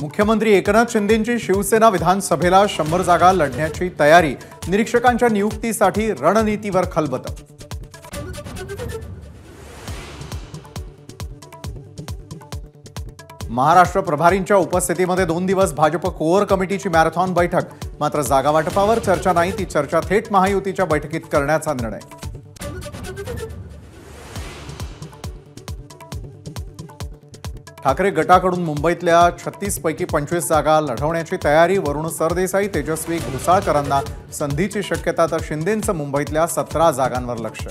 मुख्यमंत्री एकनाथ शिंदेंची शिवसेना विधानसभेला 100 जागा लढण्याची तयारी, निरीक्षकांच्या नियुक्तीसाठी रणनीतीवर खलबतं। महाराष्ट्र प्रभारींच्या उपस्थितीमध्ये 2 दिवस भाजप कोर कमिटीची मॅरेथॉन बैठक। मात्र जागा वाटपावर चर्चा नाही, ती चर्चा थेट महायुतीच्या बैठकीत करण्याचा निर्णय। ठाकरे गटाकडून मुंबईतल्या 36 पैकी 25 जागा लढवण्याची तयारी। वरुण सरदेसाई, तेजस्वी घोसाळकरांना संधीची शक्यता, तर शिंदेंचं मुंबईतल्या 17 जागांवर लक्ष।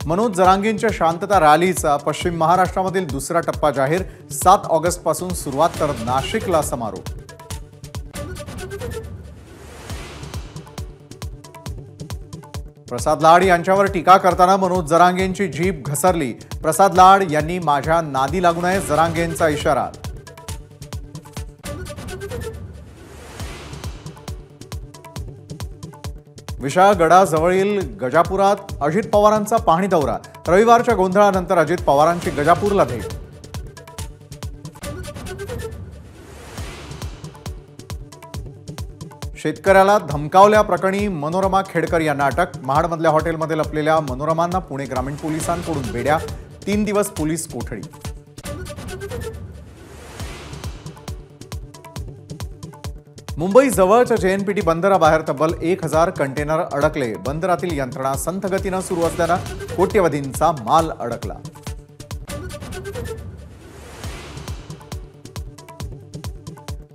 मनोज जरांगेंच्या शांतता रॅलीचा पश्चिम महाराष्ट्रामधील दुसरा टप्पा जाहीर। 7 ऑगस्टपासून सुरुवात, तर नाशिकला समारोप। प्रसाद लाड यांच्यावर टीका करताना मनोज जरांगेंची जीभ घसरली। प्रसाद लाड यांनी माझ्या नादी लागू नये, जरांगेंचा इशारा। विशाळगडाजवळील गजापुरात अजित पवारांचा पाहणी दौरा। रविवारच्या गोंधळानंतर अजित पवारांची गजापूरला भेट। शेतकऱ्याला धमकावल्याप्रकरणी मनोरमा खेडकर यांना अटक। महाडमधल्या हॉटेलमध्ये लपलेल्या मनोरमांना पुणे ग्रामीण पोलिसांकडून बेड्या। 3 दिवस पोलीस कोठडी। मुंबई जवळच्या जेएनपीटी बंदराबाहेर तब्बल 1000 कंटेनर अडकले। बंदरातील यंत्रणा संथ गतीने सुरू असल्याने कोट्यवधींचा माल अडकला।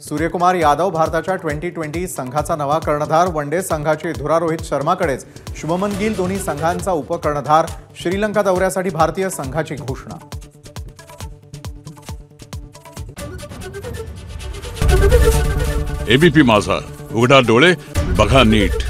सूर्यकुमार यादव भारताच्या 2020 संघाचा नवा कर्णधार। वनडे संघाची धुरा रोहित शर्माकडेच। शुभमन गिल दोन्ही संघांचा उपकर्णधार। श्रीलंका दौऱ्यासाठी भारतीय संघाची घोषणा। एबीपी माझा, उघडा डोळे बघा नीट।